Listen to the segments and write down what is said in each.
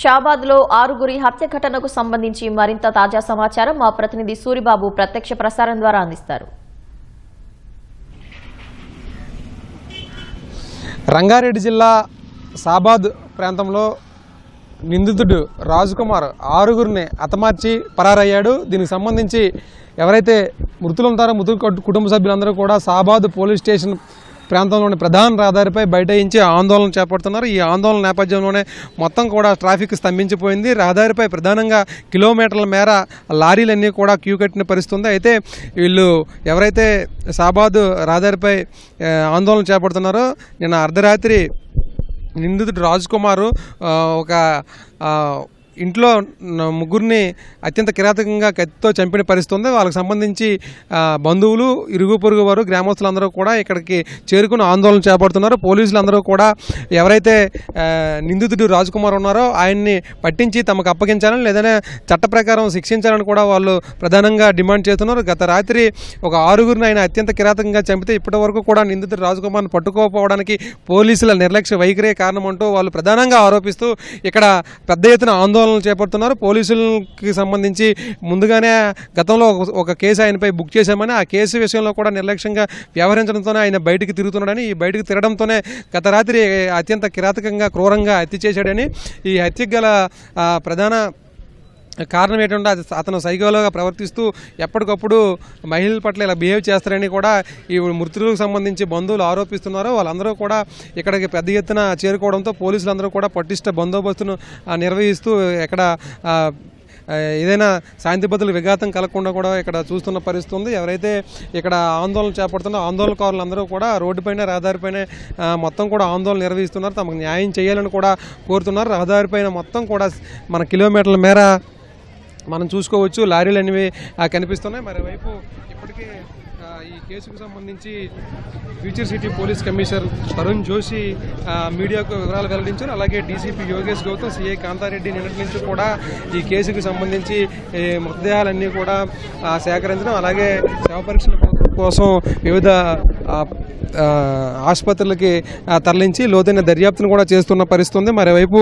షాబాద్లో ఆరుగురి హత్య ఘటనకు సంబంధించి మరింత తాజా సమాచారం మా ప్రతినిధి సూరిబాబు ప్రత్యక్ష ప్రసారం ద్వారా అందిస్తారు. రంగారెడ్డి జిల్లా షాబాద్ ప్రాంతంలో నిందితుడు రాజ్కుమార్ ఆరుగురిని హతమార్చి పరారయ్యాడు. దీనికి సంబంధించి ఎవరైతే మృతులు ఉంటారో మృతుల కుటుంబ సభ్యులందరూ కూడా షాబాద్ పోలీస్ స్టేషన్ ప్రాంతంలోని ప్రధాన రహదారిపై బైఠాయించి ఆందోళన చేపడుతున్నారు. ఈ ఆందోళన నేపథ్యంలోనే మొత్తం కూడా ట్రాఫిక్ స్తంభించిపోయింది. రహదారిపై ప్రధానంగా కిలోమీటర్ల మేర లారీలన్నీ కూడా క్యూ కట్టిన పరిస్థితుంది. అయితే వీళ్ళు ఎవరైతే షాబాద్ రహదారిపై ఆందోళన చేపడుతున్నారో నిన్న అర్ధరాత్రి నిందితుడు రాజ్కుమార్ ఒక ఇంట్లో ముగ్గురిని అత్యంత కిరాతకంగా కత్తితో చంపిన పరిస్థితి ఉంది. వాళ్ళకి సంబంధించి బంధువులు, ఇరుగు పొరుగు వారు, గ్రామస్తులందరూ కూడా ఇక్కడికి చేరుకుని ఆందోళన చేపడుతున్నారు. పోలీసులందరూ కూడా ఎవరైతే నిందితుడు రాజ్కుమార్ ఉన్నారో ఆయన్ని పట్టించి తమకు అప్పగించాలని లేదంటే చట్ట ప్రకారం శిక్షించాలని కూడా వాళ్ళు ప్రధానంగా డిమాండ్ చేస్తున్నారు. గత రాత్రి ఒక ఆరుగురిని ఆయన అత్యంత కిరాతకంగా చంపితే ఇప్పటి వరకు కూడా నిందితుడు రాజ్కుమార్ని పట్టుకోకపోవడానికి పోలీసుల నిర్లక్ష్య వైఖరే కారణమంటూ వాళ్ళు ప్రధానంగా ఆరోపిస్తూ ఇక్కడ పెద్ద ఎత్తున ఆందోళన చేపడుతున్నారు. పోలీసులకి సంబంధించి ముందుగానే గతంలో ఒక కేసు ఆయనపై బుక్ చేశామని ఆ కేసు విషయంలో కూడా నిర్లక్ష్యంగా వ్యవహరించడంతోనే ఆయన బయటికి తిరుగుతున్నాడని, ఈ బయటికి తిరగడంతోనే గత రాత్రి అత్యంత కిరాతకంగా క్రూరంగా హత్య చేశాడని, ఈ హత్యకు గల ప్రధాన కారణం ఏంటంటే అతను సైకోలుగా ప్రవర్తిస్తూ ఎప్పటికప్పుడు మహిళల పట్ల ఇలా బిహేవ్ చేస్తారని కూడా ఈ మృతులకు సంబంధించి బంధువులు ఆరోపిస్తున్నారు. వాళ్ళందరూ కూడా ఇక్కడికి పెద్ద ఎత్తున చేరుకోవడంతో పోలీసులందరూ కూడా పటిష్ట బందోబస్తును నిర్వహిస్తూ ఎక్కడ ఏదైనా శాంతి భద్రతలకు విఘాతం కలగకుండా కూడా ఇక్కడ చూస్తున్న పరిస్థితి ఉంది. ఎవరైతే ఇక్కడ ఆందోళన చేపడుతున్నా ఆందోళనకారులందరూ కూడా రోడ్డుపైన రహదారిపైన మొత్తం కూడా ఆందోళన నిర్వహిస్తున్నారు. తమకు న్యాయం చేయాలని కూడా కోరుతున్నారు. రహదారిపైన మొత్తం కూడా మన కిలోమీటర్ల మేర మనం చూసుకోవచ్చు లారీలు అనేవి కనిపిస్తున్నాయి. మరోవైపు ఇప్పటికే ఈ కేసుకు సంబంధించి future city police commissioner Tarun Joshi మీడియాకు వివరాలు వెల్లడించారు. అలాగే డీసీపీ యోగేష్ గౌతమ్, సిఐ కాంతారెడ్డి నిన్నటి నుంచి కూడా ఈ కేసుకు సంబంధించి మృతదేహాలన్నీ కూడా సేకరించడం, అలాగే శవ పరీక్షల కోసం వివిధ ఆసుపత్రులకి తరలించి లోతైన దర్యాప్తును కూడా చేస్తున్న పరిస్థితి ఉంది. మరోవైపు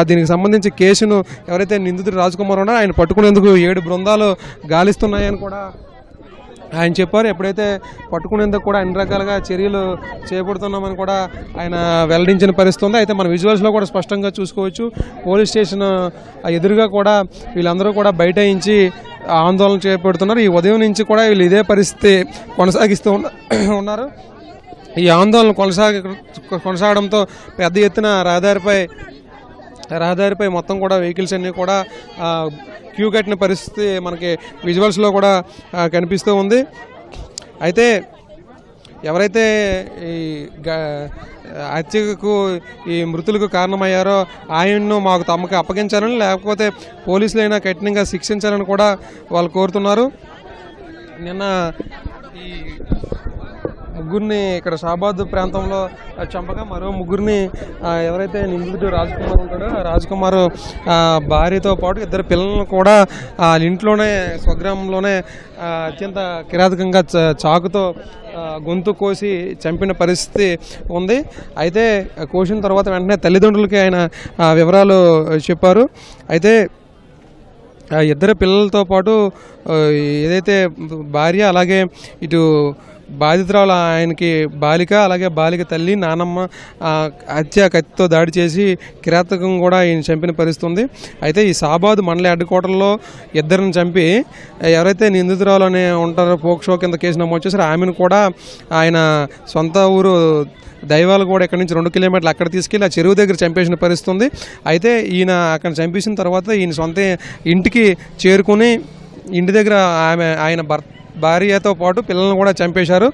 దీనికి సంబంధించి కేసును ఎవరైతే నిందితుడు రాజ్కుమార్ ఉన్నారో ఆయన పట్టుకునేందుకు 7 బృందాలు గాలిస్తున్నాయని కూడా ఆయన చెప్పారు. ఎప్పుడైతే పట్టుకునేందుకు కూడా అన్ని రకాలుగా చర్యలు చేపడుతున్నామని కూడా ఆయన వెల్లడించిన పరిస్థితి ఉంది. అయితే మన విజువల్స్లో కూడా స్పష్టంగా చూసుకోవచ్చు. పోలీస్ స్టేషన్ ఎదురుగా కూడా వీళ్ళందరూ కూడా బైఠాయించి ఆందోళన చేపడుతున్నారు. ఈ ఉదయం నుంచి కూడా వీళ్ళు ఇదే పరిస్థితి కొనసాగిస్తూ ఉన్నారు. ఈ ఆందోళన కొనసాగడంతో పెద్ద ఎత్తున రహదారిపై మొత్తం కూడా వెహికల్స్ అన్నీ కూడా క్యూ కట్టిన పరిస్థితి మనకి విజువల్స్లో కూడా కనిపిస్తూ ఉంది. అయితే ఎవరైతే ఈ హత్యకు ఈ మృతులకు కారణమయ్యారో ఆయన్ను తమకు అప్పగించాలని లేకపోతే పోలీసులైనా కఠినంగా శిక్షించాలని కూడా వాళ్ళు కోరుతున్నారు. నిన్న ఈ ముగ్గురిని ఇక్కడ షాబాద్ ప్రాంతంలో చంపగా మరో ముగ్గురిని ఎవరైతే నిందితుడు రాజ్కుమార్ ఉంటాడో రాజ్కుమార్ భార్యతో పాటు 2 పిల్లలను కూడా ఇంట్లోనే స్వగ్రామంలోనే అత్యంత కిరాతకంగా చాకుతో గొంతు కోసి చంపిన పరిస్థితి ఉంది. అయితే కోసిన తర్వాత వెంటనే తల్లిదండ్రులకి ఆయన వివరాలు చెప్పారు. అయితే 2 పిల్లలతో పాటు ఏదైతే భార్య అలాగే ఇటు బాధితురాలు ఆయనకి బాలిక అలాగే బాలిక తల్లి నానమ్మ హత్య కత్తితో దాడి చేసి కిరాతకం కూడా ఈయన చంపిన పరిస్థితి ఉంది. అయితే ఈ షాబాద్ మండల హెడ్ క్వార్టర్లో 2 చంపి ఎవరైతే నిందితురాలు అని ఉంటారో పోక్సో కింద కేసు నమోదు చేశారో ఆమెను కూడా ఆయన సొంత ఊరు దైవాలు కూడా ఇక్కడ నుంచి 2 కిలోమీటర్లు అక్కడ తీసుకెళ్ళి ఆ చెరువు దగ్గర చంపేసిన పరిస్థితి ఉంది. అయితే ఈయన అక్కడ చంపేసిన తర్వాత ఈయన సొంత ఇంటికి చేరుకుని ఇంటి దగ్గర ఆయన భార్యతో పాటు పిల్లలను కూడా చంపేశారు.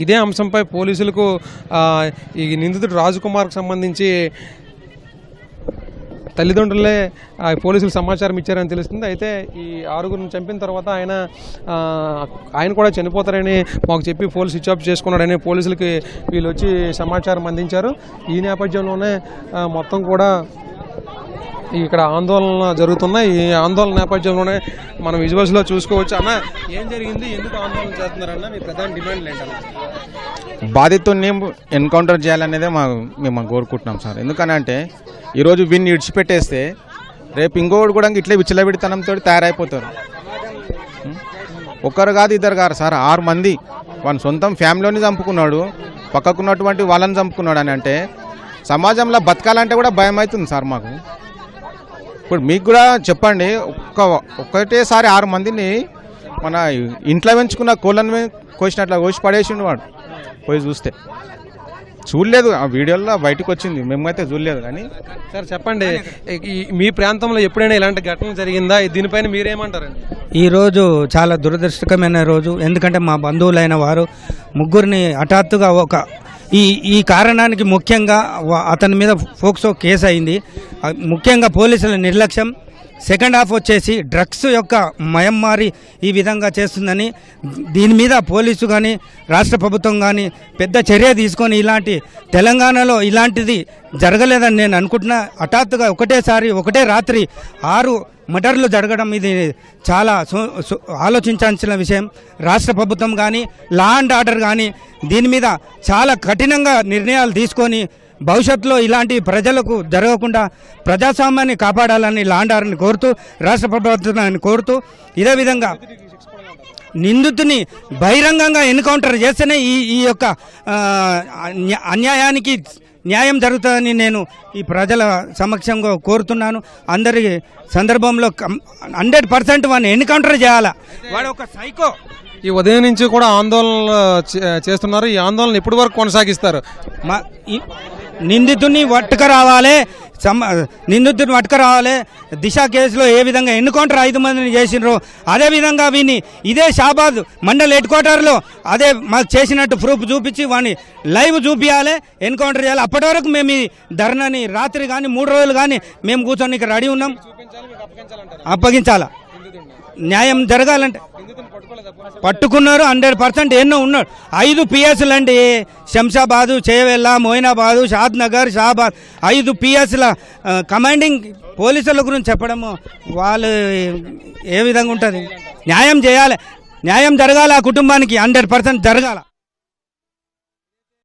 ఇదే అంశంపై పోలీసులకు ఈ నిందితుడు రాజ్కుమార్కి సంబంధించి తల్లిదండ్రులే పోలీసులు సమాచారం ఇచ్చారని తెలుస్తుంది. అయితే ఈ 6గురిని చంపిన తర్వాత ఆయన కూడా చనిపోతారని మాకు చెప్పి ఫోన్ స్విచ్ ఆఫ్ చేసుకున్నాడని పోలీసులకి వీళ్ళు వచ్చి సమాచారం అందించారు. ఈ నేపథ్యంలోనే మొత్తం కూడా ఇక్కడ ఆందోళన జరుగుతున్నాయి. ఈ ఆందోళన నేపథ్యంలోనే మనం విజువల్స్లో చూసుకోవచ్చు. అన్న, ఏం జరిగింది, ఎందుకు ఆందోళన చేస్తున్నారన్న, మీ ప్రధాన డిమాండ్లు ఏంటన్నా? బాధితుల్ని ఎన్కౌంటర్ చేయాలనేదే మేము కోరుకుంటున్నాం సార్. ఎందుకనంటే ఈరోజు వీన్ని ఇడిచిపెట్టేస్తే రేపు ఇంకోటి కూడా ఇట్లే విచ్చలవిడితనంతో తయారైపోతారు. ఒక్కరు కాదు, ఇద్దరు కాదు సార్, 6 మంది వాళ్ళ సొంతం ఫ్యామిలీని చంపుకున్నాడు, పక్కకున్నటువంటి వాళ్ళని చంపుకున్నాడు అని అంటే సమాజంలో బతకాలంటే కూడా భయం అవుతుంది సార్ మాకు. ఇప్పుడు మీకు కూడా చెప్పండి, ఒక్కటేసారి 6 మందిని మన ఇంట్లో పెంచుకున్న కోళ్ళని కోసినట్లా కోసి పడేసిండు వాడు. పోయి చూస్తే చూడలేదు, ఆ వీడియోలో బయటకు వచ్చింది, మేమైతే చూడలేదు. కానీ సార్ చెప్పండి, మీ ప్రాంతంలో ఎప్పుడైనా ఇలాంటి ఘటన జరిగిందా? దీనిపైన మీరేమంటారండి? ఈరోజు చాలా దురదృష్టకరమైన రోజు. ఎందుకంటే మా బంధువులైన వారు ముగ్గురిని హఠాత్తుగా ఈ కారణానికి ముఖ్యంగా అతని మీద ఫోక్సో కేసు అయింది. ముఖ్యంగా పోలీసుల నిర్లక్ష్యం. సెకండ్ హాఫ్ వచ్చేసి డ్రగ్స్ యొక్క మయమ్మారి ఈ విధంగా చేస్తుందని దీని మీద పోలీసు కానీ రాష్ట్ర ప్రభుత్వం కానీ పెద్ద చర్య తీసుకొని ఇలాంటి తెలంగాణలో ఇలాంటిది జరగలేదని నేను అనుకుంటున్నా. హఠాత్తుగా ఒకటే రాత్రి 6 మర్డర్లు జరగడం ఇది చాలా ఆలోచించాల్సిన విషయం. రాష్ట్ర ప్రభుత్వం కానీ లా అండ్ ఆర్డర్ కానీ దీని మీద చాలా కఠినంగా నిర్ణయాలు తీసుకొని భవిష్యత్తులో ఇలాంటి ప్రజలకు జరగకుండా ప్రజాస్వామ్యాన్ని కాపాడాలని లా అండ్ ఆర్డర్ని కోరుతూ, రాష్ట్ర ప్రభుత్వాన్ని కోరుతూ, ఇదే విధంగా నిందితుని బహిరంగంగా ఎన్కౌంటర్ చేస్తేనే ఈ యొక్క అన్యాయానికి న్యాయం జరుగుతుందని నేను ఈ ప్రజల సమక్షంగా కోరుతున్నాను. అందరి సందర్భంలో 100% వాడిని ఎన్కౌంటర్ చేయాలా. వాడు ఒక సైకో. ఈ ఉదయం నుంచి కూడా ఆందోళన చేస్తున్నారు. ఈ ఆందోళన ఎప్పటి వరకు కొనసాగిస్తారు? నిందితుడిని పట్టుకురావాలి, దిశ కేసులో ఏ విధంగా ఎన్కౌంటర్ 5 మందిని చేసినారో అదేవిధంగా వీని ఇదే షాబాద్ మండల్ హెడ్ క్వార్టర్లో అదే మాకు చేసినట్టు ప్రూఫ్ చూపించి వాడిని లైవ్ చూపించాలి, ఎన్కౌంటర్ చేయాలి. అప్పటి వరకు మేము ఈ ధర్నాని రాత్రి కానీ 3 రోజులు కానీ మేము కూర్చొని ఇక్కడ రెడీ ఉన్నాం. అప్పగించాలా, న్యాయం జరగాలంటే. పట్టుకున్నారు 100%. ఎన్నో ఉన్నాడు. 5 పిఎస్లు అండి, శంషాబాదు, చేవెళ్ళ, మోయినాబాదు, షాద్ నగర్, షాబాద్ 5 పిఎస్ల కమాండింగ్ పోలీసుల గురించి చెప్పడము వాళ్ళు ఏ విధంగా ఉంటుంది? న్యాయం చేయాలి, న్యాయం జరగాలి, ఆ కుటుంబానికి 100% జరగాల.